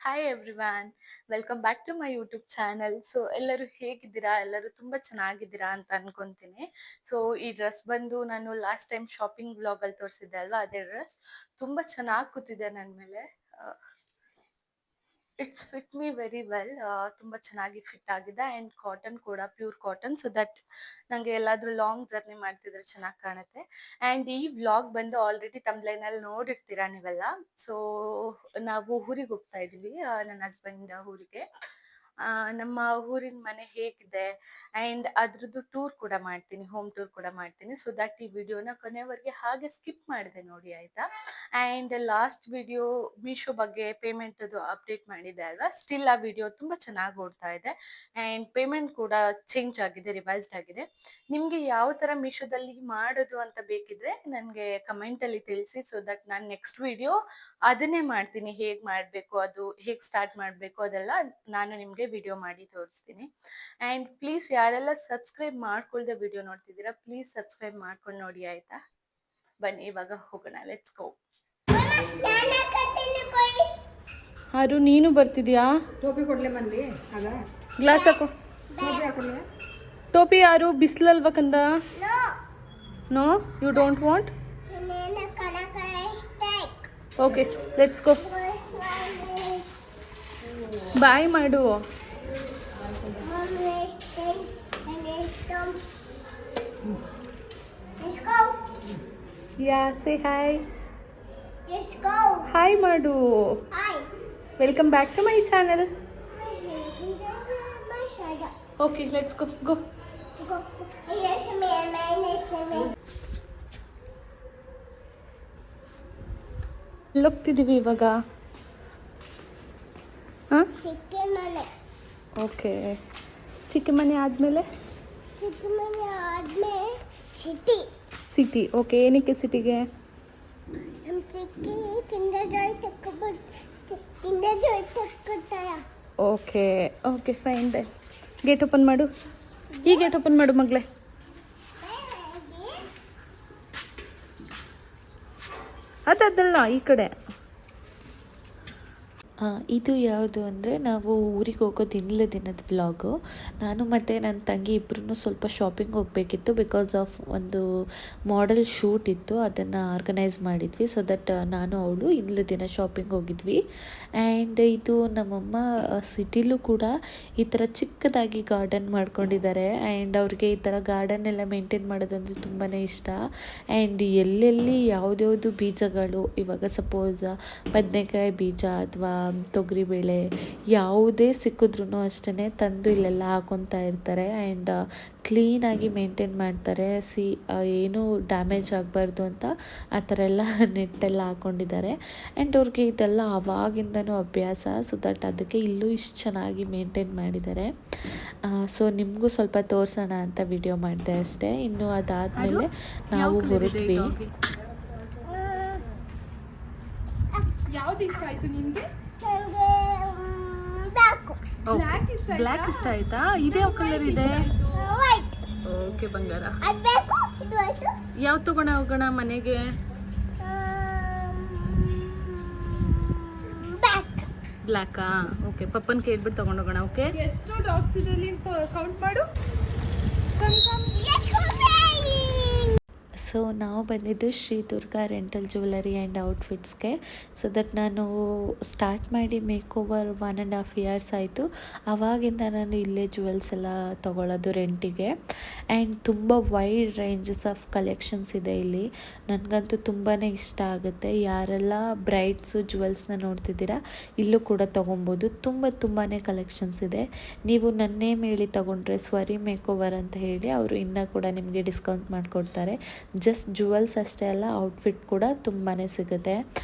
Hi everyone, welcome back to my YouTube channel. So ಎಲ್ಲರೂ ಹೇಗಿದ್ದೀರಾ? ಎಲ್ಲರೂ ತುಂಬ ಚೆನ್ನಾಗಿದ್ದೀರಾ ಅಂತ ಅನ್ಕೊಂತೀನಿ. ಸೊ ಈ ಡ್ರೆಸ್ ಬಂದು ನಾನು ಲಾಸ್ಟ್ ಟೈಮ್ ಶಾಪಿಂಗ್ ವ್ಲಾಗಲ್ಲಿ ತೋರಿಸಿದ್ದೆ ಅಲ್ವಾ, ಅದೇ ಡ್ರೆಸ್ ತುಂಬ ಚೆನ್ನಾಗಿ ಕೂತಿದೆ ನನ್ನ ಮೇಲೆ. It's fit me very well. ತುಂಬ ಚೆನ್ನಾಗಿ ಫಿಟ್ ಆಗಿದೆ ಆ್ಯಂಡ್ ಕಾಟನ್ ಕೂಡ, ಪ್ಯೂರ್ ಕಾಟನ್. ಸೊ ದಟ್ ನನಗೆ ಎಲ್ಲಾದರೂ ಲಾಂಗ್ ಜರ್ನಿ ಮಾಡ್ತಿದ್ರೆ ಚೆನ್ನಾಗಿ ಕಾಣುತ್ತೆ. ಆ್ಯಂಡ್ ಈ ವ್ಲಾಗ್ ಬಂದು ಆಲ್ರೆಡಿ ತಮ್ಲೈನಲ್ಲಿ ನೋಡಿರ್ತೀರಾ ನೀವೆಲ್ಲ. ಸೊ ನಾವು ಊರಿಗೆ ಹೋಗ್ತಾ ಇದ್ದೀವಿ, ನನ್ನ ಹಸ್ಬೆಂಡ್ ಊರಿಗೆ. ನಮ್ಮ ಊರಿನ ಮನೆ ಹೇಗಿದೆ ಆ್ಯಂಡ್ ಅದ್ರದ್ದು ಟೂರ್ ಕೂಡ ಮಾಡ್ತೀನಿ, ಹೋಮ್ ಟೂರ್ ಕೂಡ ಮಾಡ್ತೀನಿ. ಸೊ ದಟ್ ಈ ವಿಡಿಯೋನ ಕೊನೆವರೆಗೆ ಹಾಗೆ ಸ್ಕಿಪ್ ಮಾಡಿದೆ ನೋಡಿ, ಆಯಿತಾ. ಆ್ಯಂಡ್ ಲಾಸ್ಟ್ ವಿಡಿಯೋ ಮೀಶೋ ಬಗ್ಗೆ ಪೇಮೆಂಟದು ಅಪ್ಡೇಟ್ ಮಾಡಿದೆ ಅಲ್ವಾ, ಸ್ಟಿಲ್ ಆ ವಿಡಿಯೋ ತುಂಬ ಚೆನ್ನಾಗಿ ಓಡ್ತಾ ಇದೆ ಆ್ಯಂಡ್ ಪೇಮೆಂಟ್ ಕೂಡ ಚೇಂಜ್ ಆಗಿದೆ, ರಿವೈಸ್ಡ್ ಆಗಿದೆ. ನಿಮಗೆ ಯಾವ ಥರ ಮೀಶೋದಲ್ಲಿ ಮಾಡೋದು ಅಂತ ಬೇಕಿದ್ರೆ ನನಗೆ ಕಮೆಂಟಲ್ಲಿ ತಿಳಿಸಿ. ಸೊ ದಟ್ ನಾನು ನೆಕ್ಸ್ಟ್ ವಿಡಿಯೋ ಅದನ್ನೇ ಮಾಡ್ತೀನಿ, ಹೇಗೆ ಮಾಡಬೇಕು, ಅದು ಹೇಗೆ ಸ್ಟಾರ್ಟ್ ಮಾಡಬೇಕು ಅದೆಲ್ಲ ನಾನು ನಿಮಗೆ ವಿಡಿಯೋ ಮಾಡಿ ತೋರಿಸ್ತೀನಿ. ಆ್ಯಂಡ್ ಪ್ಲೀಸ್ ಯಾರೆಲ್ಲ ಸಬ್ಸ್ಕ್ರೈಬ್ ಮಾಡ್ಕೊಳ್ದೆ ವಿಡಿಯೋ ನೋಡ್ತಿದ್ದೀರಾ, ಪ್ಲೀಸ್ ಸಬ್ಸ್ಕ್ರೈಬ್ ಮಾಡ್ಕೊಂಡು ನೋಡಿ, ಆಯಿತಾ. ಬನ್ನಿ ಇವಾಗ ಹೋಗೋಣ, ಲೆಟ್ಸ್ ಗೋ. ಆರು ನೀನು ಬರ್ತಿದ್ಯಾ? ಟೋಪಿ ಕೊಡ್ಲೆ ಮಲ್ಲಿ ಆಗ ಗ್ಲಾಸ್ ಹಾಕೋ. ಟೋಪಿ ಹಾಕೊಳ್ಳೆ. ಟೋಪಿ ಯಾರು? ಬಿಸಿಲಲ್ವ ಕಂದ? No, you don't want? Okay, let's go. Bye ಮಾಡು. Ya, say hi. ಹಾಯ್ ಮಾಡು. Welcome back to my channel. Okay, let's go go. ಹೋಗ್ತಿದ್ದೀವಿ ಇವಾಗ. ಹಾಂ, ಓಕೆ. ಚಿಕ್ಕ ಮನೆ ಆದಮೇಲೆ ಸಿಟಿ. ಓಕೆ, ಏನಕ್ಕೆ ಸಿಟಿಗೆ? Okay okay, fine then. Gate open ಮಾಡು. ಈ ಗೇಟ್ ಓಪನ್ ಮಾಡು ಮಗಳೇ. ಅದಲ್ಲ, ಈ ಕಡೆ. ಇದು ಯಾವುದು ಅಂದರೆ, ನಾವು ಊರಿಗೆ ಹೋಗೋದು ಹಿಂದಿನ ದಿನದ ವ್ಲಾಗು. ನಾನು ಮತ್ತು ನನ್ನ ತಂಗಿ ಇಬ್ಬರೂ ಸ್ವಲ್ಪ ಶಾಪಿಂಗ್ ಹೋಗಬೇಕಿತ್ತು, ಬಿಕಾಸ್ ಆಫ್ ಒಂದು ಮಾಡೆಲ್ ಶೂಟ್ ಇತ್ತು, ಅದನ್ನು ಆರ್ಗನೈಸ್ ಮಾಡಿದ್ವಿ. ಸೊ ದಟ್ ನಾನು ಅವಳು ಹಿಂದಿನ ದಿನ ಶಾಪಿಂಗ್ ಹೋಗಿದ್ವಿ. ಆ್ಯಂಡ್ ಇದು ನಮ್ಮಮ್ಮ ಸಿಟಿಲೂ ಕೂಡ ಈ ಥರ ಚಿಕ್ಕದಾಗಿ ಗಾರ್ಡನ್ ಮಾಡ್ಕೊಂಡಿದ್ದಾರೆ. ಆ್ಯಂಡ್ ಅವ್ರಿಗೆ ಈ ಥರ ಗಾರ್ಡನ್ ಎಲ್ಲ ಮೇಂಟೈನ್ ಮಾಡೋದಂದರೆ ತುಂಬಾ ಇಷ್ಟ. ಆ್ಯಂಡ್ ಎಲ್ಲೆಲ್ಲಿ ಯಾವುದ್ಯಾವುದು ಬೀಜಗಳು, ಇವಾಗ ಸಪೋಸ್ ಬದನೆಕಾಯಿ ಬೀಜ ಅಥವಾ ತೊಗರಿಬೇಳೆ ಯಾವುದೇ ಸಿಕ್ಕಿದ್ರೂ ಅಷ್ಟೇ ತಂದು ಇಲ್ಲೆಲ್ಲ ಹಾಕೊತಾ ಇರ್ತಾರೆ. ಆ್ಯಂಡ್ ಕ್ಲೀನಾಗಿ ಮೇಂಟೈನ್ ಮಾಡ್ತಾರೆ. ಏನೂ ಡ್ಯಾಮೇಜ್ ಆಗಬಾರ್ದು ಅಂತ ಆ ಥರ ಎಲ್ಲ ನೆಟ್ಟೆಲ್ಲ ಹಾಕ್ಕೊಂಡಿದ್ದಾರೆ. ಆ್ಯಂಡ್ ಅವ್ರಿಗೆ ಇದೆಲ್ಲ ಆವಾಗಿಂದನೂ ಅಭ್ಯಾಸ. ಸೊ ದಟ್ ಅದಕ್ಕೆ ಇಲ್ಲೂ ಇಷ್ಟು ಚೆನ್ನಾಗಿ ಮೇಂಟೈನ್ ಮಾಡಿದ್ದಾರೆ. ಸೊ ನಿಮಗೂ ಸ್ವಲ್ಪ ತೋರಿಸೋಣ ಅಂತ ವಿಡಿಯೋ ಮಾಡಿದೆ ಅಷ್ಟೇ. ಇನ್ನು ಅದಾದಮೇಲೆ ನಾವು ಹೊರಟ್ವಿ. ಯಾವ್ದು ಇಷ್ಟ ಆಯ್ತು ನಿನ್ಗೆ? ಬ್ಲ್ಯಾಕ್ ಇಷ್ಟ ಆಯ್ತಾ? ಇದೇ ಯಾವ ಕಲರ್ ಇದೆ? ಓಕೆ ಬಂಗಾರ. ಯಾವ ತಗೋಣ ಹೋಗೋಣ ಮನೆಗೆ? ಬ್ಲ್ಯಾಕಾ? ಓಕೆ, ಪಪ್ಪನ್ ಕೇಳ್ಬಿಟ್ಟು ತಗೊಂಡೋಗೋಣ. ಓಕೆ, ಎಷ್ಟು ಡಾಗ್ಸ್ ಇದೆ ಅಲ್ಲಿ ಕೌಂಟ್ ಮಾಡು. ಸೊ ನಾವು ಬಂದಿದ್ದು Shri Durga rental jewellery and ಔಟ್ಫಿಟ್ಸ್ಗೆ. ಸೊ ದಟ್ ನಾನು ಸ್ಟಾರ್ಟ್ ಮಾಡಿ ಮೇಕ್ ಓವರ್ 1.5 years ಆಯಿತು. ಆವಾಗಿಂದ ನಾನು ಇಲ್ಲೇ ಜ್ಯುವೆಲ್ಸ್ ಎಲ್ಲ ತೊಗೊಳ್ಳೋದು ರೆಂಟಿಗೆ. ಆ್ಯಂಡ್ ತುಂಬ ವೈಡ್ ರೇಂಜಸ್ ಆಫ್ ಕಲೆಕ್ಷನ್ಸ್ ಇದೆ ಇಲ್ಲಿ. ನನಗಂತೂ ತುಂಬಾ ಇಷ್ಟ ಆಗುತ್ತೆ. ಯಾರೆಲ್ಲ ಬ್ರೈಡ್ಸು ಜ್ಯುವೆಲ್ಸ್ನ ನೋಡ್ತಿದ್ದೀರಾ, ಇಲ್ಲೂ ಕೂಡ ತೊಗೊಬೋದು. ತುಂಬಾ ಕಲೆಕ್ಷನ್ಸ್ ಇದೆ. ನೀವು ನನ್ನ ನೇಮ್ ಹೇಳಿ ತೊಗೊಂಡ್ರೆ ಸ್ವರಿ ಮೇಕ್ ಓವರ್ ಅಂತ ಹೇಳಿ ಅವರು ಇನ್ನೂ ಕೂಡ ನಿಮಗೆ ಡಿಸ್ಕೌಂಟ್ ಮಾಡಿಕೊಡ್ತಾರೆ. ಜಸ್ಟ್ ಜ್ಯುವೆಲ್ಸ್ ಅಷ್ಟೇ ಅಲ್ಲ, ಔಟ್ಫಿಟ್ ಕೂಡ ತುಂಬಾ ಸಿಗುತ್ತೆ.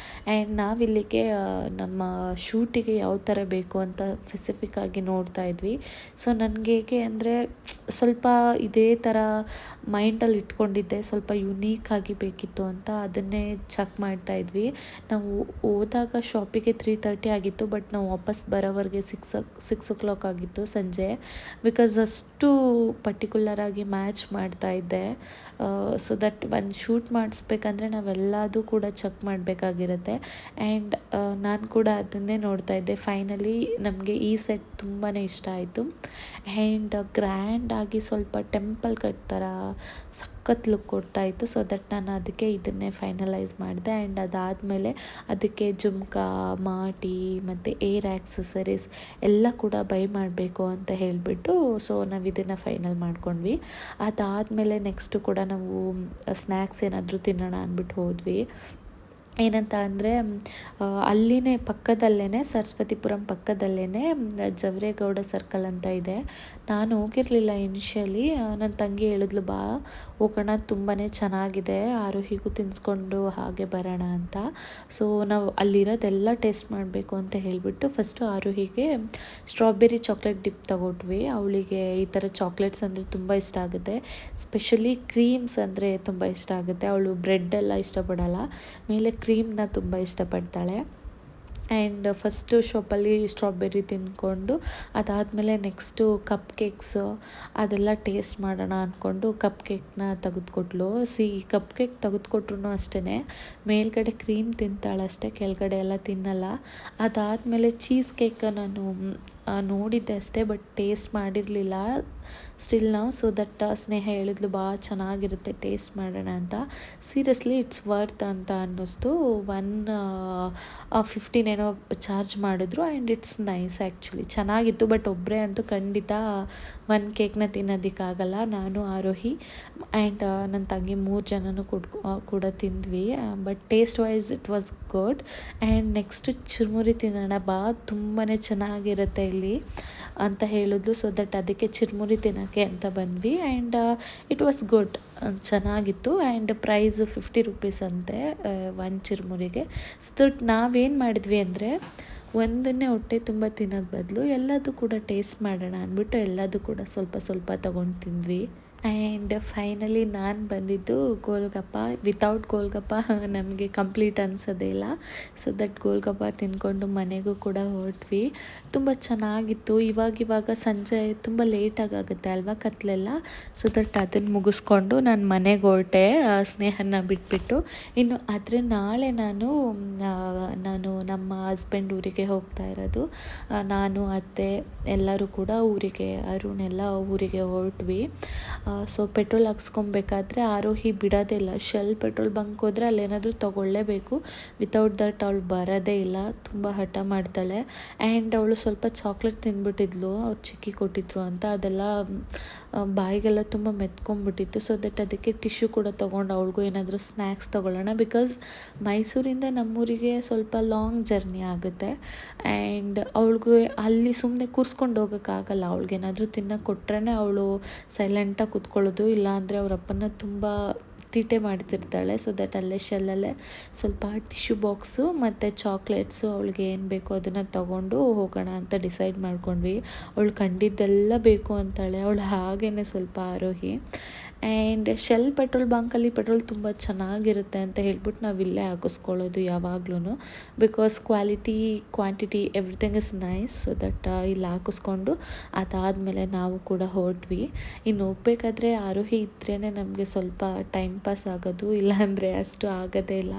ಆ್ಯಂಡ್ ನಾವಿಲ್ಲಿಗೆ ನಮ್ಮ ಶೂಟಿಗೆ ಯಾವ ಥರ ಬೇಕು ಅಂತ ಸ್ಪೆಸಿಫಿಕ್ಕಾಗಿ ನೋಡ್ತಾ ಇದ್ವಿ. ಸೊ ನನಗೆ ಹೇಗೆ ಅಂದರೆ, ಸ್ವಲ್ಪ ಇದೇ ಥರ ಮೈಂಡಲ್ಲಿ ಇಟ್ಕೊಂಡಿದ್ದೆ, ಸ್ವಲ್ಪ ಯುನೀಕಾಗಿ ಬೇಕಿತ್ತು ಅಂತ ಅದನ್ನೇ ಚೆಕ್ ಮಾಡ್ತಾ ಇದ್ವಿ. ನಾವು ಹೋದಾಗ ಶಾಪಿಗೆ 3:30 ಆಗಿತ್ತು, ಬಟ್ ನಾವು ವಾಪಸ್ ಬರೋವರೆಗೆ 6 o'clock ಆಗಿತ್ತು ಸಂಜೆ. ಬಿಕಾಸ್ ಅಷ್ಟು ಪರ್ಟಿಕ್ಯುಲರಾಗಿ ಮ್ಯಾಚ್ ಮಾಡ್ತಾ ಇದ್ದೆ. ಸೊ ದಟ್ ಒಂದು ಶೂಟ್ ಮಾಡಿಸ್ಬೇಕಂದ್ರೆ ನಾವೆಲ್ಲದೂ ಕೂಡ ಚೆಕ್ ಮಾಡಬೇಕಾಗಿರುತ್ತೆ. ಆ್ಯಂಡ್ ನಾನು ಕೂಡ ಅದನ್ನೇ ನೋಡ್ತಾ ಇದ್ದೆ. ಫೈನಲಿ ನಮಗೆ ಈ ಸೆಟ್ ತುಂಬಾ ಇಷ್ಟ ಆಯಿತು. ಆ್ಯಂಡ್ ಗ್ರ್ಯಾಂಡಾಗಿ ಸ್ವಲ್ಪ ಟೆಂಪಲ್ ಕಟ್ ಥರ ಸಖತ್ ಲುಕ್ ಕೊಡ್ತಾಯಿತ್ತು. ಸೊ ದಟ್ ನಾನು ಅದಕ್ಕೆ ಇದನ್ನೇ ಫೈನಲೈಸ್ ಮಾಡಿದೆ. ಆ್ಯಂಡ್ ಅದಾದಮೇಲೆ ಅದಕ್ಕೆ ಜುಮ್ಕಾ, ಮಾಟಿ ಮತ್ತು ಏರ್ ಆ್ಯಕ್ಸಸರೀಸ್ ಎಲ್ಲ ಕೂಡ ಬೈ ಮಾಡಬೇಕು ಅಂತ ಹೇಳಿಬಿಟ್ಟು ಸೊ ನಾವು ಇದನ್ನು ಫೈನಲ್ ಮಾಡ್ಕೊಂಡ್ವಿ. ಅದಾದಮೇಲೆ ನೆಕ್ಸ್ಟು ಕೂಡ ನಾವು ಸ್ನ್ಯಾಕ್ಸ್ ಏನಾದರೂ ತಿನ್ನೋಣ ಅಂದ್ಬಿಟ್ಟು ಹೋದ್ವಿ. ಏನಂತ ಅಂದರೆ ಅಲ್ಲಿನೇ ಪಕ್ಕದಲ್ಲೇ ಸರಸ್ವತಿಪುರಂ ಪಕ್ಕದಲ್ಲೇ ಜವರೇಗೌಡ ಸರ್ಕಲ್ ಅಂತ ಇದೆ. ನಾನು ಹೋಗಿರಲಿಲ್ಲ ಇನಿಷಿಯಲಿ. ನನ್ನ ತಂಗಿ ಹೇಳಿದ್ಲು ಬಾ ಹೋಗೋಣ, ತುಂಬಾ ಚೆನ್ನಾಗಿದೆ, ಆರೋಹಿಗೂ ತಿನ್ನಿಸ್ಕೊಂಡು ಹಾಗೆ ಬರೋಣ ಅಂತ. ಸೊ ನಾವು ಅಲ್ಲಿರೋದೆಲ್ಲ ಟೇಸ್ಟ್ ಮಾಡಬೇಕು ಅಂತ ಹೇಳಿಬಿಟ್ಟು ಫಸ್ಟು ಆರೋಹಿಗೆ ಸ್ಟ್ರಾಬೆರಿ ಚಾಕ್ಲೇಟ್ ಡಿಪ್ ತಗೊಟ್ವಿ. ಅವಳಿಗೆ ಈ ಥರ ಚಾಕ್ಲೇಟ್ಸ್ ಅಂದರೆ ತುಂಬ ಇಷ್ಟ ಆಗುತ್ತೆ. ಸ್ಪೆಷಲಿ ಕ್ರೀಮ್ಸ್ ಅಂದರೆ ತುಂಬ ಇಷ್ಟ ಆಗುತ್ತೆ. ಅವಳು ಬ್ರೆಡ್ಡೆಲ್ಲ ಇಷ್ಟಪಡಲ್ಲ, ಮೇಲೆ ಕ್ರೀಮ್ನ ತುಂಬ ಇಷ್ಟಪಡ್ತಾಳೆ. ಆ್ಯಂಡ್ ಫಸ್ಟು ಶಾಪಲ್ಲಿ ಸ್ಟ್ರಾಬೆರಿ ತಿಂದ್ಕೊಂಡು ಅದಾದಮೇಲೆ ನೆಕ್ಸ್ಟು ಕಪ್ ಕೇಕ್ಸು ಅದೆಲ್ಲ ಟೇಸ್ಟ್ ಮಾಡೋಣ ಅಂದ್ಕೊಂಡು ಕಪ್ ಕೇಕ್ನ ತೆಗೆದುಕೊಟ್ಲು. ಕಪ್ ಕೇಕ್ ತೆಗೆದುಕೊಟ್ರು ಅಷ್ಟೇ ಮೇಲ್ಗಡೆ ಕ್ರೀಮ್ ತಿಂತಾಳಷ್ಟೇ, ಕೆಳಗಡೆ ಎಲ್ಲ ತಿನ್ನಲ್ಲ. ಅದಾದಮೇಲೆ ಚೀಸ್ ಕೇಕ್ ನಾನು ನೋಡಿದ್ದೆ ಅಷ್ಟೇ, ಬಟ್ ಟೇಸ್ಟ್ ಮಾಡಿರಲಿಲ್ಲ ಸ್ಟಿಲ್ ನಾವು. ಸೊ ದಟ್ ಸ್ನೇಹ ಹೇಳಿದ್ಲು ಬಾ ಚೆನ್ನಾಗಿರುತ್ತೆ, ಟೇಸ್ಟ್ ಮಾಡೋಣ ಅಂತ. ಸೀರಿಯಸ್ಲಿ ಇಟ್ಸ್ ವರ್ತ್ ಅಂತ ಅನ್ನಿಸ್ತು. 115 ಏನೋ ಚಾರ್ಜ್ ಮಾಡಿದ್ರು. ಆ್ಯಂಡ್ ಇಟ್ಸ್ ನೈಸ್ ಆ್ಯಕ್ಚುಲಿ, ಚೆನ್ನಾಗಿತ್ತು. ಬಟ್ ಒಬ್ಬರೇ ಅಂತೂ ಖಂಡಿತ ಒಂದು ಕೇಕ್ನ ತಿನ್ನೋದಕ್ಕಾಗಲ್ಲ. ನಾನು, ಆರೋಹಿ ಆ್ಯಂಡ್ ನನ್ನ ತಂಗಿ 3 ಜನನೂ ಕೂಡ ತಿಂದ್ವಿ. But taste wise it was good. And next ಚುರುಮುರಿ ತಿನ್ನೋಣ ಬಾ, ತುಂಬಾ ಚೆನ್ನಾಗಿರುತ್ತೆ ಇಲ್ಲಿ ಅಂತ ಹೇಳಿದ್ಲು. ಸೊ ದಟ್ ಅದಕ್ಕೆ ಚುರುಮುರಿ ತಿನ್ನೋಕ್ಕೆ ಅಂತ ಬಂದ್ವಿ. ಆ್ಯಂಡ್ ಇಟ್ ವಾಸ್ ಗುಡ್, ಚೆನ್ನಾಗಿತ್ತು. ಆ್ಯಂಡ್ ಪ್ರೈಸ್ 50 ರೂಪೀಸ್ ಅಂತೆ ಒಂದು ಚುರುಮುರಿಗೆ. ಸೊ ದಟ್ ನಾವೇನು ಮಾಡಿದ್ವಿ ಅಂದರೆ ಒಂದನ್ನೇ ಹೊಟ್ಟೆ ತುಂಬ ತಿನ್ನೋದು ಬದಲು ಎಲ್ಲದೂ ಕೂಡ ಟೇಸ್ಟ್ ಮಾಡೋಣ ಅಂದ್ಬಿಟ್ಟು ಎಲ್ಲದೂ ಕೂಡ ಸ್ವಲ್ಪ ಸ್ವಲ್ಪ ತೊಗೊಂಡು ತಿಂದ್ವಿ. ಆ್ಯಂಡ್ ಫೈನಲಿ ನಾನು ಬಂದಿದ್ದು ಗೋಲ್ಗಪ್ಪ. ವಿತೌಟ್ ಗೋಲ್ಗಪ್ಪ ನಮಗೆ ಕಂಪ್ಲೀಟ್ ಅನಿಸೋದೇ ಇಲ್ಲ. ಸೊ ದಟ್ ಗೋಲ್ಗಪ್ಪ ತಿಂದ್ಕೊಂಡು ಮನೆಗೂ ಕೂಡ ಹೊರಟ್ವಿ. ತುಂಬ ಚೆನ್ನಾಗಿತ್ತು. ಇವಾಗ ಸಂಜೆ ತುಂಬ ಲೇಟಾಗುತ್ತೆ ಅಲ್ವಾ, ಕತ್ಲೆಲ್ಲ. ಸೊ ದಟ್ ಅದನ್ನು ಮುಗಿಸ್ಕೊಂಡು ನಾನು ಮನೆಗೆ ಹೊರಟೆ ಸ್ನೇಹನ ಬಿಟ್ಬಿಟ್ಟು. ಇನ್ನು ಆದರೆ ನಾಳೆ ನಾನು ನಮ್ಮ ಹಸ್ಬೆಂಡ್ ಊರಿಗೆ ಹೋಗ್ತಾ ಇರೋದು. ನಾನು ಅತ್ತೆ ಎಲ್ಲರೂ ಕೂಡ ಊರಿಗೆ, ಅರುಣ್ ಎಲ್ಲ ಊರಿಗೆ ಹೊರಟ್ವಿ. ಸೊ ಪೆಟ್ರೋಲ್ ಹಾಕ್ಸ್ಕೊಬೇಕಾದ್ರೆ ಆರೋಹಿ ಬಿಡೋದೇ ಇಲ್ಲ. ಶೆಲ್ ಪೆಟ್ರೋಲ್ ಬಂಕ್ ಹೋದರೆ ಅಲ್ಲೇನಾದರೂ ತೊಗೊಳ್ಳೇಬೇಕು. ವಿತೌಟ್ ದಟ್ ಅವಳು ಬರೋದೇ ಇಲ್ಲ, ತುಂಬ ಹಠ ಮಾಡ್ತಾಳೆ. ಆ್ಯಂಡ್ ಅವಳು ಸ್ವಲ್ಪ ಚಾಕ್ಲೇಟ್ ತಿಂದ್ಬಿಟ್ಟಿದ್ಲು, ಅವ್ರು ಚಿಕ್ಕಿ ಕೊಟ್ಟಿದ್ರು ಅಂತ. ಅದೆಲ್ಲ ಬಾಯಿಗೆಲ್ಲ ತುಂಬ ಮೆತ್ಕೊಂಡ್ಬಿಟ್ಟಿತ್ತು. ಸೊ ದಟ್ ಅದಕ್ಕೆ ಟಿಶ್ಯೂ ಕೂಡ ತೊಗೊಂಡು ಅವಳಿಗೂ ಏನಾದರೂ ಸ್ನ್ಯಾಕ್ಸ್ ತೊಗೊಳ್ಳೋಣ. ಬಿಕಾಸ್ ಮೈಸೂರಿಂದ ನಮ್ಮೂರಿಗೆ ಸ್ವಲ್ಪ ಲಾಂಗ್ ಜರ್ನಿ ಆಗುತ್ತೆ. ಆ್ಯಂಡ್ ಅವಳಿಗೂ ಅಲ್ಲಿ ಸುಮ್ಮನೆ ಕೂರಿಸ್ಕೊಂಡು ಹೋಗೋಕ್ಕಾಗಲ್ಲ. ಅವಳಿಗೇನಾದರೂ ತಿನ್ನೋಕೆ ಕೊಟ್ರೇ ಅವಳು ಸೈಲೆಂಟಾಗಿ ಕೂತ್ಕೊಳ್ಳೋದು, ಇಲ್ಲಾಂದರೆ ಅವ್ರ ಅಪ್ಪನ ತುಂಬ ತೀಟೆ ಮಾಡ್ತಿರ್ತಾಳೆ. ಸೊ ದಟ್ ಅಲ್ಲೇ ಶೆಲ್ಲಲ್ಲೇ ಸ್ವಲ್ಪ ಟಿಶ್ಯೂ ಬಾಕ್ಸು ಮತ್ತು ಚಾಕ್ಲೇಟ್ಸು ಅವಳಿಗೆ ಏನು ಬೇಕೋ ಅದನ್ನು ತೊಗೊಂಡು ಹೋಗೋಣ ಅಂತ ಡಿಸೈಡ್ ಮಾಡ್ಕೊಂಡ್ವಿ. ಅವಳು ಕಂಡಿದ್ದೆಲ್ಲ ಬೇಕು ಅಂತಾಳೆ ಅವಳು, ಹಾಗೇ ಸ್ವಲ್ಪ ಆರೋಹಿ. ಆ್ಯಂಡ್ ಶೆಲ್ ಪೆಟ್ರೋಲ್ ಬಂಕಲ್ಲಿ ಪೆಟ್ರೋಲ್ ತುಂಬ ಚೆನ್ನಾಗಿರುತ್ತೆ ಅಂತ ಹೇಳ್ಬಿಟ್ಟು ನಾವು ಇಲ್ಲೇ ಹಾಕಿಸ್ಕೊಳ್ಳೋದು ಯಾವಾಗ್ಲೂ. Because quantity everything is nice. So that ಇಲ್ಲಿ ಹಾಕಿಸ್ಕೊಂಡು ಅದಾದಮೇಲೆ ನಾವು ಕೂಡ ಹೊರಟ್ವಿ. ಇನ್ನು ಹೋಗ್ಬೇಕಾದ್ರೆ ಆರೋಹಿ ಇದ್ರೇ ನಮಗೆ ಸ್ವಲ್ಪ ಟೈಮ್ ಪಾಸ್ ಆಗೋದು, ಇಲ್ಲಾಂದರೆ ಅಷ್ಟು ಆಗೋದೇ ಇಲ್ಲ.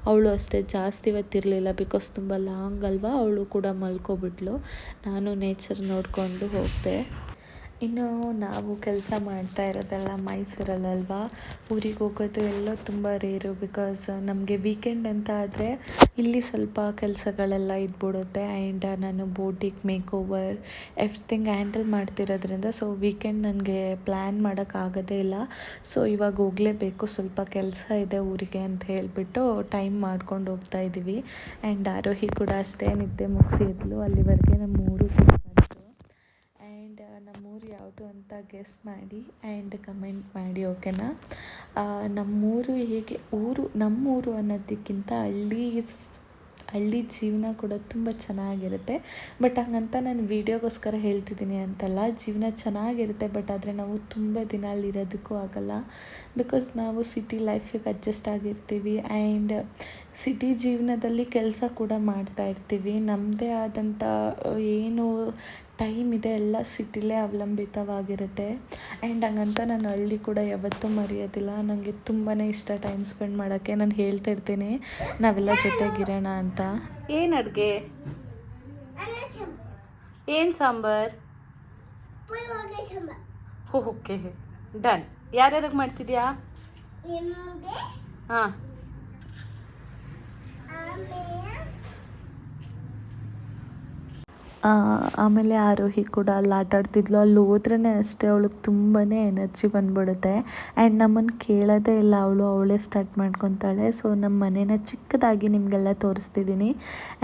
ಅವಳು ಅಷ್ಟೇ ಜಾಸ್ತಿ ಇವತ್ತಿರಲಿಲ್ಲ, ಬಿಕಾಸ್ ತುಂಬ ಲಾಂಗ್ ಅಲ್ವಾ. ಅವಳು ಕೂಡ ಮಲ್ಕೊಬಿಟ್ಲು. ನಾನು ನೇಚರ್ ನೋಡಿಕೊಂಡು ಹೋಗ್ದೆ. ಇನ್ನು ನಾವು ಕೆಲಸ ಮಾಡ್ತಾ ಇರೋದೆಲ್ಲ ಮೈಸೂರಲ್ಲಲ್ವಾ, ಊರಿಗೆ ಹೋಗೋದು ಎಲ್ಲೋ ತುಂಬ ರೇರು. ಬಿಕಾಸ್ ನಮಗೆ ವೀಕೆಂಡ್ ಅಂತ ಆದರೆ ಇಲ್ಲಿ ಸ್ವಲ್ಪ ಕೆಲಸಗಳೆಲ್ಲ ಇದ್ಬಿಡುತ್ತೆ. ಆ್ಯಂಡ್ ನಾನು boutique, makeover everything handle ಮಾಡ್ತಿರೋದ್ರಿಂದ ಸೊ ವೀಕೆಂಡ್ ನನಗೆ ಪ್ಲ್ಯಾನ್ ಮಾಡೋಕ್ಕಾಗೋದೇ ಇಲ್ಲ. ಸೊ ಇವಾಗ ಹೋಗಲೇಬೇಕು, ಸ್ವಲ್ಪ ಕೆಲಸ ಇದೆ ಊರಿಗೆ ಅಂತ ಹೇಳಿಬಿಟ್ಟು ಟೈಮ್ ಮಾಡ್ಕೊಂಡು ಹೋಗ್ತಾ ಇದ್ದೀವಿ. ಆ್ಯಂಡ್ ಆರೋಹಿ ಕೂಡ ಅಷ್ಟೇ ನಿದ್ದೆ ಮುಗಿಸಿದ್ಲು. ಅಲ್ಲಿವರೆಗೆ ನಮ್ಮೂರು ಕೂಡ ಬಂತು. ಆ್ಯಂಡ್ ನಮ್ಮೂರು ಯಾವುದು ಅಂತ ಗೆಸ್ ಮಾಡಿ ಆ್ಯಂಡ್ ಕಮೆಂಟ್ ಮಾಡಿ, ಓಕೆನಾ. ನಮ್ಮೂರು ಹೇಗೆ ನಮ್ಮೂರು ಅನ್ನೋದಕ್ಕಿಂತ ಹಳ್ಳಿ ಜೀವನ ಕೂಡ ತುಂಬ ಚೆನ್ನಾಗಿರುತ್ತೆ. ಬಟ್ ಹಂಗಂತ ನಾನು ವೀಡಿಯೋಗೋಸ್ಕರ ಹೇಳ್ತಿದ್ದೀನಿ ಅಂತಲ್ಲ, ಜೀವನ ಚೆನ್ನಾಗಿರುತ್ತೆ. ಬಟ್ ಆದರೆ ನಾವು ತುಂಬ ದಿನ ಅಲ್ಲಿರೋದಕ್ಕೂ ಆಗಲ್ಲ. ಬಿಕಾಸ್ ನಾವು ಸಿಟಿ ಲೈಫಿಗೆ ಅಡ್ಜಸ್ಟ್ ಆಗಿರ್ತೀವಿ. ಆ್ಯಂಡ್ ಸಿಟಿ ಜೀವನದಲ್ಲಿ ಕೆಲಸ ಕೂಡ ಮಾಡ್ತಾ ಇರ್ತೀವಿ. ನಮ್ಮದೇ ಆದಂಥ ಏನು ಟೈಮ್ ಇದೆ ಎಲ್ಲ ಸಿಟಿಲೇ ಅವಲಂಬಿತವಾಗಿರುತ್ತೆ. ಆ್ಯಂಡ್ ಹಂಗಂತ ನಾನು ಹಳ್ಳಿ ಕೂಡ ಯಾವತ್ತೂ ಮರೆಯೋದಿಲ್ಲ. ನನಗೆ ತುಂಬಾ ಇಷ್ಟ ಟೈಮ್ ಸ್ಪೆಂಡ್ ಮಾಡೋಕ್ಕೆ. ನಾನು ಹೇಳ್ತಾ ಇರ್ತೀನಿ ನಾವೆಲ್ಲ ಜೊತೆಗಿರೋಣ ಅಂತ. ಏನು ಅಡುಗೆ, ಏನು ಸಾಂಬಾರ್? Okay done. ಯಾರ್ಯಾರಿಗೆ ಮಾಡ್ತಿದ್ಯಾ? ಹಾಂ, ಆಮೇಲೆ ಆರೋಹಿ ಕೂಡ ಅಲ್ಲಿ ಆಟ ಆಡ್ತಿದ್ಲು. ಅಲ್ಲಿ ಹೋದ್ರೇ ಅಷ್ಟೇ ಅವಳಿಗೆ ತುಂಬಾ ಎನರ್ಜಿ ಬಂದ್ಬಿಡುತ್ತೆ. ಆ್ಯಂಡ್ ನಮ್ಮನ್ನು ಕೇಳೋದೇ ಇಲ್ಲ, ಅವಳೇ ಸ್ಟಾರ್ಟ್ ಮಾಡ್ಕೊತಾಳೆ. ಸೊ ನಮ್ಮ ಮನೇನ ಚಿಕ್ಕದಾಗಿ ನಿಮಗೆಲ್ಲ ತೋರಿಸ್ತಿದ್ದೀನಿ.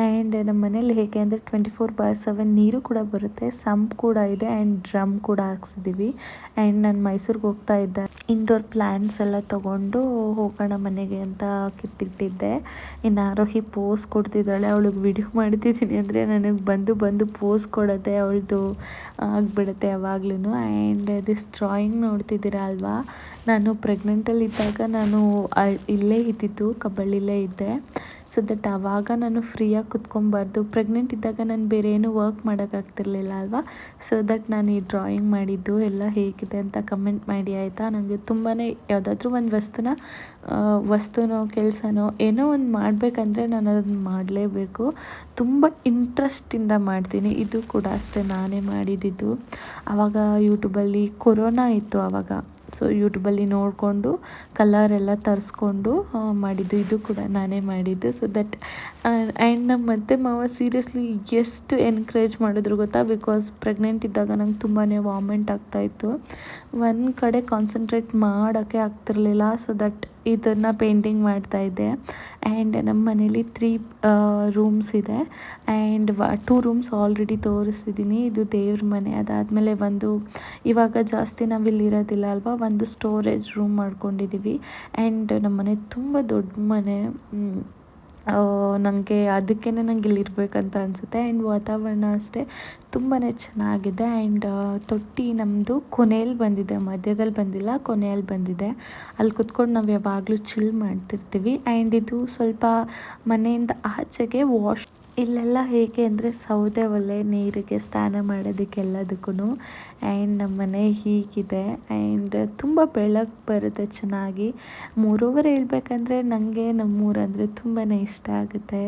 ಆ್ಯಂಡ್ ನಮ್ಮ ಮನೇಲಿ ಹೇಗೆ ಅಂದರೆ 24/7 ನೀರು ಕೂಡ ಬರುತ್ತೆ, ಸಂಪ್ ಕೂಡ ಇದೆ ಆ್ಯಂಡ್ ಡ್ರಮ್ ಕೂಡ ಹಾಕ್ಸಿದ್ದೀವಿ. ಆ್ಯಂಡ್ ನಾನು ಮೈಸೂರಿಗೆ ಹೋಗ್ತಾ ಇದ್ದೆ, ಇಂಡೋರ್ ಪ್ಲ್ಯಾಂಟ್ಸ್ ಎಲ್ಲ ತೊಗೊಂಡು ಹೋಗೋಣ ಮನೆಗೆ ಅಂತ ಕಿತ್ತಿಟ್ಟಿದ್ದೆ. ಇನ್ನು ಆರೋಹಿ ಪೋಸ್ ಕೊಡ್ತಿದ್ದಾಳೆ. ಅವಳಿಗೆ ವಿಡಿಯೋ ಮಾಡ್ತಿದ್ದೀನಿ ಅಂದರೆ ನನಗೆ ಬಂದು ಪೋಸ್ ಕೊಡೋದೆ ಅವಳದು ಆಗಿಬಿಡುತ್ತೆ ಯಾವಾಗ್ಲೂ. ಆ್ಯಂಡ್ ದಿಸ್ ಡ್ರಾಯಿಂಗ್ ನೋಡ್ತಿದ್ದೀರಾ ಅಲ್ವಾ, ನಾನು ಪ್ರೆಗ್ನೆಂಟಲ್ಲಿದ್ದಾಗ ನಾನು ಇಲ್ಲೇ ಇದ್ದಿದ್ದು, ಕಬ್ಬಳ್ಳಿಲೇ ಇದ್ದೆ. ಸೊ ದಟ್ ಆವಾಗ ನಾನು ಫ್ರೀಯಾಗಿ ಕುತ್ಕೊಬಾರ್ದು. ಪ್ರೆಗ್ನೆಂಟ್ ಇದ್ದಾಗ ನಾನು ಬೇರೆ ಏನೂ ವರ್ಕ್ ಮಾಡೋಕ್ಕಾಗ್ತಿರ್ಲಿಲ್ಲ ಅಲ್ವಾ. ಸೊ ದಟ್ ನಾನು ಈ ಡ್ರಾಯಿಂಗ್ ಮಾಡಿದ್ದು. ಎಲ್ಲ ಹೇಗಿದೆ ಅಂತ ಕಮೆಂಟ್ ಮಾಡಿ ಆಯಿತಾ. ನನಗೆ ತುಂಬಾ ಯಾವುದಾದ್ರೂ ಒಂದು ವಸ್ತುನೋ ಕೆಲಸನೋ ಏನೋ ಒಂದು ಮಾಡಬೇಕಂದ್ರೆ ನಾನು ಅದನ್ನು ಮಾಡಲೇಬೇಕು. ತುಂಬ ಇಂಟ್ರೆಸ್ಟಿಂದ ಮಾಡ್ತೀನಿ. ಇದು ಕೂಡ ಅಷ್ಟೇ ನಾನೇ ಮಾಡಿದ್ದು. ಆವಾಗ ಯೂಟ್ಯೂಬಲ್ಲಿ ಕೊರೋನಾ ಇತ್ತು ಆವಾಗ. ಸೊ ಯೂಟ್ಯೂಬಲ್ಲಿ ನೋಡಿಕೊಂಡು ಕಲರೆಲ್ಲ ತರಿಸ್ಕೊಂಡು ಮಾಡಿದ್ದು. ಇದು ಕೂಡ ನಾನೇ ಮಾಡಿದ್ದು. ಸೊ ದಟ್ ಆ್ಯಂಡ್ ನಮ್ಮ ಅತ್ತೆ ಮಾವ ಸೀರಿಯಸ್ಲಿ ಎಷ್ಟು ಎನ್ಕರೇಜ್ ಮಾಡಿದ್ರು ಗೊತ್ತಾ. ಬಿಕಾಸ್ ಪ್ರೆಗ್ನೆಂಟ್ ಇದ್ದಾಗ ನಂಗೆ ತುಂಬಾ ವಾಮಿಂಟ್ ಆಗ್ತಾಯಿತ್ತು. ಒಂದು ಕಡೆ ಕಾನ್ಸಂಟ್ರೇಟ್ ಮಾಡೋಕ್ಕೆ ಆಗ್ತಿರ್ಲಿಲ್ಲ. ಸೊ ದಟ್ ಇದನ್ನು ಪೇಂಟಿಂಗ್ ಮಾಡ್ತಾಯಿದ್ದೆ. ಆ್ಯಂಡ್ ನಮ್ಮ ಮನೇಲಿ 3 ರೂಮ್ಸ್ ಇದೆ. ಆ್ಯಂಡ್ 2 ರೂಮ್ಸ್ ಆಲ್ರೆಡಿ ತೋರಿಸಿದ್ದೀನಿ. ಇದು ದೇವ್ರ ಮನೆ. ಅದಾದಮೇಲೆ ಇವಾಗ ಜಾಸ್ತಿ ನಾವಿಲ್ಲಿ ಇರೋದಿಲ್ಲ ಅಲ್ವಾ, ಒಂದು ಸ್ಟೋರೇಜ್ ರೂಮ್ ಮಾಡ್ಕೊಂಡಿದ್ದೀವಿ. ಆ್ಯಂಡ್ ನಮ್ಮ ಮನೆ ತುಂಬ ದೊಡ್ಡ ಮನೆ. ನನಗೆ ಅದಕ್ಕೇ ನಂಗೆ ಇಲ್ಲಿ ಇರಬೇಕಂತ ಅನಿಸುತ್ತೆ. ಆ್ಯಂಡ್ ವಾತಾವರಣ ಅಷ್ಟೇ ತುಂಬಾ ಚೆನ್ನಾಗಿದೆ. ಆ್ಯಂಡ್ ತೊಟ್ಟಿ ನಮ್ಮದು ಕೊನೆಯಲ್ಲಿ ಬಂದಿದೆ, ಮಧ್ಯದಲ್ಲಿ ಬಂದಿಲ್ಲ, ಕೊನೆಯಲ್ಲಿ ಬಂದಿದೆ. ಅಲ್ಲಿ ಕುತ್ಕೊಂಡು ನಾವು ಯಾವಾಗಲೂ ಚಿಲ್ ಮಾಡ್ತಿರ್ತೀವಿ. ಆ್ಯಂಡ್ ಇದು ಸ್ವಲ್ಪ ಮನೆಯಿಂದ ಆಚೆಗೆ ಇಲ್ಲೆಲ್ಲ ಹೇಗೆ ಅಂದರೆ ಸೌದೆ ಒಲೆ, ನೀರಿಗೆ ಸ್ನಾನ ಮಾಡೋದಕ್ಕೆಲ್ಲದಕ್ಕೂ. ಆ್ಯಂಡ್ ನಮ್ಮ ಮನೆ ಹೀಗಿದೆ. ಆ್ಯಂಡ್ ತುಂಬ ಬೆಳಕು ಬರುತ್ತೆ ಚೆನ್ನಾಗಿ. ಮೋರೋವರ್ ಹೇಳ್ಬೇಕಂದ್ರೆ ನನಗೆ ನಮ್ಮೂರಂದರೆ ತುಂಬಾ ಇಷ್ಟ ಆಗುತ್ತೆ.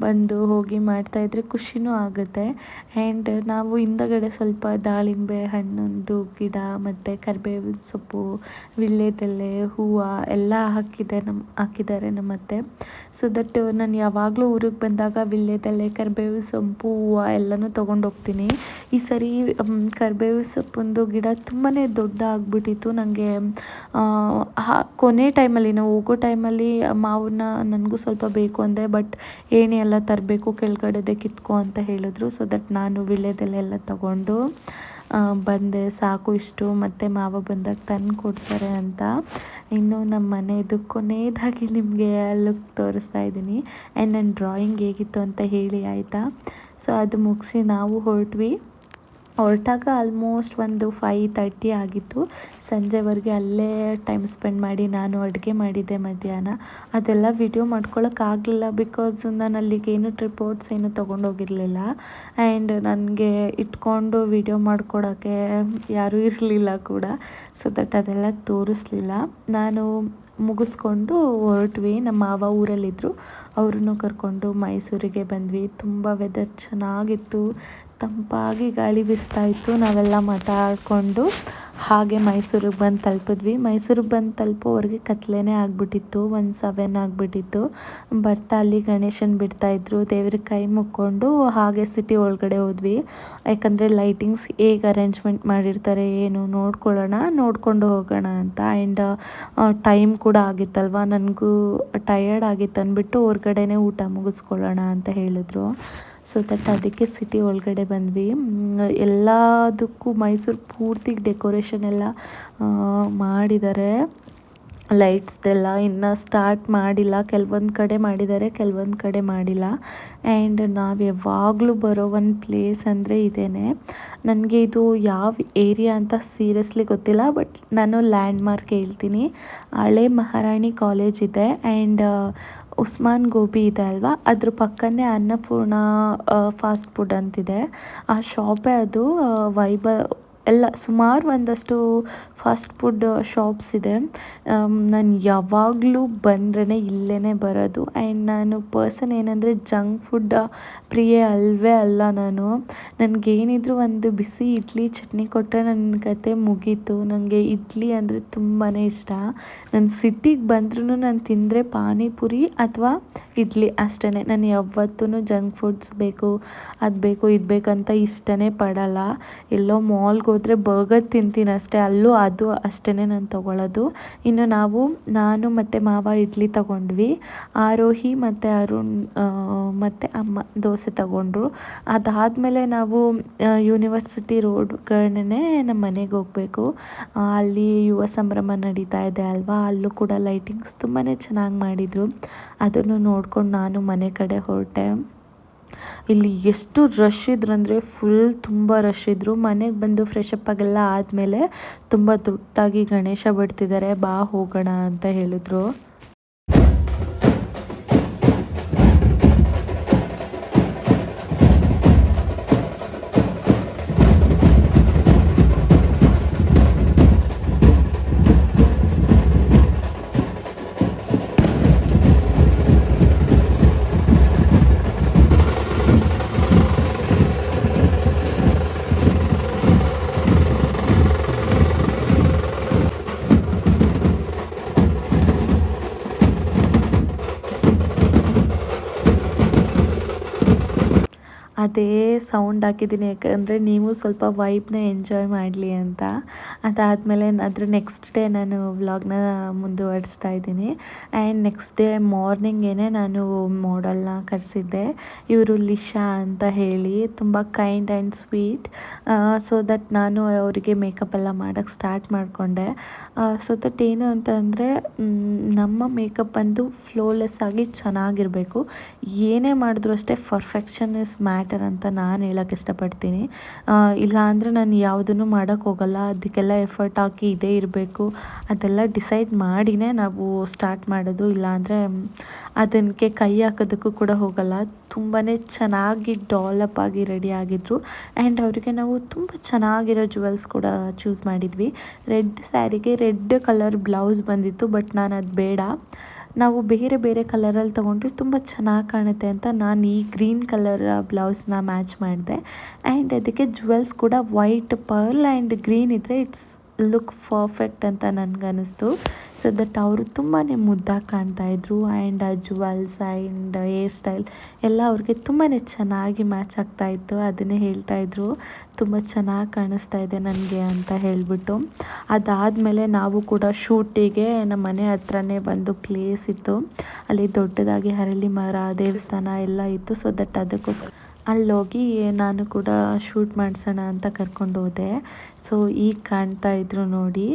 ಬಂದು ಹೋಗಿ ಮಾಡ್ತಾಯಿದ್ರೆ ಖುಷಿನೂ ಆಗುತ್ತೆ. ಆ್ಯಂಡ್ ನಾವು ಹಿಂದಗಡೆ ಸ್ವಲ್ಪ ದಾಳಿಂಬೆ ಹಣ್ಣೊಂದು ಗಿಡ ಮತ್ತು ಕರಿಬೇವಿನ ಸೊಪ್ಪು, ವೀಳ್ಯದೆಲೆ, ಹೂವು ಎಲ್ಲ ಹಾಕಿದ್ದಾರೆ ನಮ್ಮತ್ತೆ. ಸೊ ದಟ್ ನಾನು ಯಾವಾಗಲೂ ಊರಿಗೆ ಬಂದಾಗ ವೀಳ್ಯದೆಲೆ, ಕರಿಬೇವು ಸೊಪ್ಪು, ಹೂವು ಎಲ್ಲನೂ ತೊಗೊಂಡೋಗ್ತೀನಿ. ಈ ಸರಿ ಕರಿಬೇವು ಸೊಪ್ಪೊಂದು ಗಿಡ ತುಂಬಾ ದೊಡ್ಡ ಆಗಿಬಿಟ್ಟಿತ್ತು. ನನಗೆ ಕೊನೆ ಟೈಮಲ್ಲಿ, ನಾವು ಹೋಗೋ ಟೈಮಲ್ಲಿ ಮಾವನ್ನ ನನಗೂ ಸ್ವಲ್ಪ ಬೇಕು ಅಂದೆ. ಬಟ್ ಏಣಿ ಎಲ್ಲ ತರಬೇಕು, ಕೆಳಗಡೆದೆ ಕಿತ್ಕೊ ಅಂತ ಹೇಳಿದ್ರು. ಸೊ ದಟ್ ನಾನು ವೀಳ್ಯದೆಲೆ ಎಲ್ಲ ತಗೊಂಡು ಬಂದೆ. ಸಾಕು ಇಷ್ಟು, ಮತ್ತು ಮಾವ ಬಂದಾಗ ತಂದು ಕೊಡ್ತಾರೆ ಅಂತ. ಇನ್ನು ನಮ್ಮ ಮನೆಯದು ಕೊನೆಯದಾಗಿ ನಿಮಗೆ ಲುಕ್ ತೋರಿಸ್ತಾ ಇದ್ದೀನಿ. ಆ್ಯಂಡ್ ನನ್ನ ಡ್ರಾಯಿಂಗ್ ಹೇಗಿತ್ತು ಅಂತ ಹೇಳಿ ಆಯಿತಾ. ಸೊ ಅದು ಮುಗಿಸಿ ನಾವು ಹೊರಟಾಗ ಆಲ್ಮೋಸ್ಟ್ ಒಂದು 5:30 ಆಗಿತ್ತು. ಸಂಜೆವರೆಗೆ ಅಲ್ಲೇ ಟೈಮ್ ಸ್ಪೆಂಡ್ ಮಾಡಿ ನಾನು ಅಡುಗೆ ಮಾಡಿದ್ದೆ ಮಧ್ಯಾಹ್ನ. ಅದೆಲ್ಲ ವಿಡಿಯೋ ಮಾಡ್ಕೊಳ್ಳೋಕ್ಕಾಗಲಿಲ್ಲ. ಬಿಕಾಸ್ ನಾನು ಅಲ್ಲಿಗೆ ಏನು ಟ್ರಿಪೋರ್ಟ್ಸ್ ಏನು ತೊಗೊಂಡೋಗಿರಲಿಲ್ಲ. ಆ್ಯಂಡ್ ನನಗೆ ಇಟ್ಕೊಂಡು ವಿಡಿಯೋ ಮಾಡ್ಕೊಡೋಕ್ಕೆ ಯಾರೂ ಇರಲಿಲ್ಲ ಕೂಡ. ಸೊ ದಟ್ ಅದೆಲ್ಲ ತೋರಿಸ್ಲಿಲ್ಲ. ನಾನು ಮುಗಿಸ್ಕೊಂಡು ಹೊರಟ್ವಿ. ನಮ್ಮ ಮಾವ ಊರಲ್ಲಿದ್ದರು, ಅವ್ರನ್ನೂ ಕರ್ಕೊಂಡು ಮೈಸೂರಿಗೆ ಬಂದ್ವಿ. ತುಂಬ ವೆದರ್ ಚೆನ್ನಾಗಿತ್ತು, ತಂಪಾಗಿ ಗಾಳಿ ಬೀಸ್ತಾಯಿತ್ತು. ನಾವೆಲ್ಲ ಮಾತಾಡಿಕೊಂಡು ಹಾಗೆ ಮೈಸೂರಿಗೆ ಬಂದು ತಲುಪಿದ್ವಿ. ಮೈಸೂರಿಗೆ ಬಂದು ತಲುಪೋವರೆಗೆ ಕತ್ಲೆನೇ ಆಗಿಬಿಟ್ಟಿತ್ತು, 7 ಆಗಿಬಿಟ್ಟಿತ್ತು. ಬರ್ತಾ ಅಲ್ಲಿ ಗಣೇಶನ ಬಿಡ್ತಾಯಿದ್ರು. ದೇವ್ರಿಗೆ ಕೈ ಮುಕ್ಕೊಂಡು ಹಾಗೆ ಸಿಟಿ ಒಳಗಡೆ ಹೋದ್ವಿ. ಯಾಕಂದರೆ ಲೈಟಿಂಗ್ಸ್ ಹೇಗೆ ಅರೇಂಜ್ಮೆಂಟ್ ಮಾಡಿರ್ತಾರೆ ಏನು ನೋಡ್ಕೊಂಡು ಹೋಗೋಣ ಅಂತ. ಆ್ಯಂಡ್ ಟೈಮ್ ಕೂಡ ಆಗಿತ್ತಲ್ವ, ನನಗೂ ಟಯರ್ಡ್ ಆಗಿತ್ತು ಅಂದ್ಬಿಟ್ಟು ಹೊರ್ಗಡೆನೇ ಊಟ ಮುಗಿಸ್ಕೊಳ್ಳೋಣ ಅಂತ ಹೇಳಿದ್ರು. ಸೊ ದಟ್ ಅದಕ್ಕೆ ಸಿಟಿ ಒಳಗಡೆ ಬಂದ್ವಿ. ಎಲ್ಲದಕ್ಕೂ ಮೈಸೂರು ಪೂರ್ತಿ ಡೆಕೋರೇಷನ್ ಎಲ್ಲ ಮಾಡಿದ್ದಾರೆ. ಲೈಟ್ಸ್ದೆಲ್ಲ ಇನ್ನು ಸ್ಟಾರ್ಟ್ ಮಾಡಿಲ್ಲ. ಕೆಲವೊಂದು ಕಡೆ ಮಾಡಿದ್ದಾರೆ, ಕೆಲವೊಂದು ಕಡೆ ಮಾಡಿಲ್ಲ. ಆ್ಯಂಡ್ ನಾವು ಯಾವಾಗಲೂ ಬರೋ ಒಂದು ಪ್ಲೇಸ್ ಅಂದರೆ ಇದೇನೆ. ನನಗೆ ಇದು ಯಾವ ಏರಿಯಾ ಅಂತ ಸೀರಿಯಸ್ಲಿ ಗೊತ್ತಿಲ್ಲ. ಬಟ್ ನಾನು ಲ್ಯಾಂಡ್ ಮಾರ್ಕ್ ಹೇಳ್ತೀನಿ. ಹಳೆ ಮಹಾರಾಣಿ ಕಾಲೇಜ್ ಇದೆ. ಆ್ಯಂಡ್ ಉಸ್ಮಾನ್ ಗೋಬಿ ಇದೆ ಅಲ್ವಾ, ಅದ್ರ ಪಕ್ಕನೇ ಅನ್ನಪೂರ್ಣ ಫಾಸ್ಟ್ ಫುಡ್ ಅಂತಿದೆ. ಆ ಶಾಪೇ ಅದು. ಎಲ್ಲ ಸುಮಾರು ಒಂದಷ್ಟು ಫಾಸ್ಟ್ ಫುಡ್ ಶಾಪ್ಸ್ ಇದೆ. ನಾನು ಯಾವಾಗಲೂ ಬಂದ್ರೇ ಇಲ್ಲೇ ಬರೋದು. ಆ್ಯಂಡ್ ನಾನು ಪರ್ಸನ್ ಏನಂದರೆ ಜಂಕ್ ಫುಡ್ ಪ್ರಿಯೆ ಅಲ್ಲವೇ ಅಲ್ಲ. ನನಗೇನಿದ್ರು ಒಂದು ಬಿಸಿ ಇಡ್ಲಿ ಚಟ್ನಿ ಕೊಟ್ಟರೆ ನನ್ನ ಕತೆ ಮುಗೀತು. ನನಗೆ ಇಡ್ಲಿ ಅಂದರೆ ತುಂಬಾ ಇಷ್ಟ. ನಾನು ಸಿಟಿಗೆ ಬಂದ್ರೂ ನಾನು ತಿಂದರೆ ಪಾನಿಪುರಿ ಅಥವಾ ಇಡ್ಲಿ ಅಷ್ಟೇ. ನಾನು ಯಾವತ್ತೂ ಜಂಕ್ ಫುಡ್ಸ್ ಬೇಕು, ಅದು ಬೇಕು ಇದು ಬೇಕು ಅಂತ ಇಷ್ಟನೇ ಪಡಲ್ಲ. ಎಲ್ಲೋ ಮಾಲ್ಗೆ ಹೋದರೆ ಬರ್ಗರ್ ತಿಂತೀನಿ ಅಷ್ಟೇ, ಅಲ್ಲೂ ಅದು ಅಷ್ಟೇ ನಾನು ತೊಗೊಳ್ಳೋದು. ಇನ್ನು ನಾನು ಮತ್ತು ಮಾವ ಇಡ್ಲಿ ತೊಗೊಂಡ್ವಿ. ಆರೋಹಿ ಮತ್ತು ಅರುಣ್ ಮತ್ತು ಅಮ್ಮ ದೋಸೆ ತೊಗೊಂಡ್ರು. ಅದಾದಮೇಲೆ ನಾವು ಯೂನಿವರ್ಸಿಟಿ ರೋಡ್ಗೇ ನಮ್ಮ ಮನೆಗೆ ಹೋಗಬೇಕು. ಅಲ್ಲಿ ಯುವ ಸಂಭ್ರಮ ನಡೀತಾ ಇದೆ ಅಲ್ವಾ, ಅಲ್ಲೂ ಕೂಡ ಲೈಟಿಂಗ್ಸ್ ತುಂಬಾ ಚೆನ್ನಾಗಿ ಮಾಡಿದರು. ಅದನ್ನು ನೋಡ್ಕೊಂಡು ನಾನು ಮನೆ ಕಡೆ ಹೊರಟೆ. ಇಲ್ಲಿ ಎಷ್ಟು ರಶ್ ಇದ್ರಂದರೆ ತುಂಬ ರಶ್ ಇದ್ದರು. ಮನೆಗೆ ಬಂದು ಫ್ರೆಶ್ ಅಪ್ ಆಗೆಲ್ಲ ಆದಮೇಲೆ ತುಂಬ ದೊಡ್ಡದಾಗಿ ಗಣೇಶ ಬಿಡ್ತಿದ್ದಾರೆ, ಬಾ ಹೋಗೋಣ ಅಂತ ಹೇಳಿದ್ರು. ಅದೇ ಸೌಂಡ್ ಹಾಕಿದ್ದೀನಿ, ಯಾಕಂದರೆ ನೀವು ಸ್ವಲ್ಪ ವೈಬ್ನ ಎಂಜಾಯ್ ಮಾಡಲಿ ಅಂತ. ಅದಾದಮೇಲೆ ಅದ್ರ ನೆಕ್ಸ್ಟ್ ಡೇ ನಾನು ವ್ಲಾಗ್ನ ಮುಂದುವರಿಸ್ತಾ ಇದ್ದೀನಿ. ಆ್ಯಂಡ್ ನೆಕ್ಸ್ಟ್ ಡೇ ಮಾರ್ನಿಂಗೇ ನಾನು ಮಾಡೆಲ್ನ ಕರೆಸಿದ್ದೆ. ಇವರು ಲಿಶಾ ಅಂತ ಹೇಳಿ, ತುಂಬ kind and sweet. So that ನಾನು ಅವರಿಗೆ ಮೇಕಪ್ ಎಲ್ಲ ಮಾಡೋಕ್ಕೆ ಸ್ಟಾರ್ಟ್ ಮಾಡಿಕೊಂಡೆ. ಸೊ ದಟ್ ಏನು ಅಂತಂದರೆ ನಮ್ಮ ಮೇಕಪ್ ಬಂದು ಫ್ಲೋಲೆಸ್ ಆಗಿ ಚೆನ್ನಾಗಿರಬೇಕು. ಏನೇ ಮಾಡಿದ್ರು ಅಷ್ಟೇ ಪರ್ಫೆಕ್ಷನ್ ಇಸ್ ಮ್ಯಾಟರ್ ಅಂತ ನಾನು ಹೇಳೋಕ್ಕೆ ಇಷ್ಟಪಡ್ತೀನಿ. ಇಲ್ಲ ಅಂದರೆ ನಾನು ಯಾವುದನ್ನು ಮಾಡೋಕ್ಕೆ ಹೋಗಲ್ಲ. ಅದಕ್ಕೆಲ್ಲ ಎಫರ್ಟ್ ಹಾಕಿ ಇದೇ ಇರಬೇಕು ಅದೆಲ್ಲ ಡಿಸೈಡ್ ಮಾಡಿಯೇ ನಾವು ಸ್ಟಾರ್ಟ್ ಮಾಡೋದು. ಇಲ್ಲಾಂದರೆ ಅದಕ್ಕೆ ಕೈ ಹಾಕೋದಕ್ಕೂ ಕೂಡ ಹೋಗಲ್ಲ. ತುಂಬಾ ಚೆನ್ನಾಗಿ ಡೆವಲಪ್ ಆಗಿ ರೆಡಿ ಆಗಿದ್ದರು. ಆ್ಯಂಡ್ ಅವರಿಗೆ ನಾವು ತುಂಬ ಚೆನ್ನಾಗಿರೋ ಜುವೆಲ್ಸ್ ಕೂಡ ಚೂಸ್ ಮಾಡಿದ್ವಿ. ರೆಡ್ ಸ್ಯಾರಿಗೆ ರೆಡ್ ಕಲರ್ ಬ್ಲೌಸ್ ಬಂದಿತ್ತು, ಬಟ್ ನಾನು ಅದು ಬೇಡ, ನಾವು ಬೇರೆ ಬೇರೆ ಕಲರಲ್ಲಿ ತೊಗೊಂಡ್ರೆ ತುಂಬ ಚೆನ್ನಾಗಿ ಕಾಣುತ್ತೆ ಅಂತ ನಾನು ಈ ಗ್ರೀನ್ ಕಲರ್ ಬ್ಲೌಸ್ನ ಮ್ಯಾಚ್ ಮಾಡಿದೆ. ಆ್ಯಂಡ್ ಅದಕ್ಕೆ ಜುವೆಲ್ಸ್ ಕೂಡ ವೈಟ್ ಪರ್ಲ್ ಆ್ಯಂಡ್ ಗ್ರೀನ್ ಇದ್ದರೆ ಇಟ್ಸ್ ಲುಕ್ ಪರ್ಫೆಕ್ಟ್ ಅಂತ ನನಗನ್ನಿಸ್ತು. ಸೊ ದಟ್ ಅವರು ತುಂಬಾ ಮುದ್ದಾಗಿ ಕಾಣ್ತಾಯಿದ್ರು. ಆ್ಯಂಡ್ ಆ ಜುವೆಲ್ಸ್ ಆ್ಯಂಡ್ ಹೇರ್ ಸ್ಟೈಲ್ ಎಲ್ಲ ಅವ್ರಿಗೆ ತುಂಬಾ ಚೆನ್ನಾಗಿ ಮ್ಯಾಚ್ ಆಗ್ತಾಯಿತ್ತು. ಅದನ್ನೇ ಹೇಳ್ತಾಯಿದ್ರು, ತುಂಬ ಚೆನ್ನಾಗಿ ಕಾಣಿಸ್ತಾ ಇದೆ ನನಗೆ ಅಂತ ಹೇಳಿಬಿಟ್ಟು. ಅದಾದಮೇಲೆ ನಾವು ಕೂಡ ಶೂಟಿಗೆ ನಮ್ಮ ಮನೆ ಹತ್ರನೇ ಒಂದು ಪ್ಲೇಸ್ ಇತ್ತು, ಅಲ್ಲಿ ದೊಡ್ಡದಾಗಿ ಹರಳಿ ಮರ ದೇವಸ್ಥಾನ ಎಲ್ಲ ಇತ್ತು. ಸೊ ದಟ್ ಅದಕ್ಕೋಸ್ಕರ ಅಲ್ಲೋಗಿ ನಾನು ಕೂಡ ಶೂಟ್ ಮಾಡಿಸೋಣ ಅಂತ ಕರ್ಕೊಂಡು ಹೋದೆ. ಸೊ ಈಗ ಕಾಣ್ತಾ ಇದ್ರು ನೋಡಿ.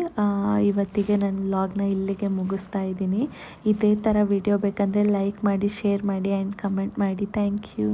ಇವತ್ತಿಗೆ ನನ್ನ ವ್ಲಾಗ್ನ ಇಲ್ಲಿಗೆ ಮುಗಿಸ್ತಾ ಇದ್ದೀನಿ. ಇದೇ ಥರ ವಿಡಿಯೋ ಬೇಕಂದರೆ ಲೈಕ್ ಮಾಡಿ, ಶೇರ್ ಮಾಡಿ ಆ್ಯಂಡ್ ಕಮೆಂಟ್ ಮಾಡಿ. Thank you.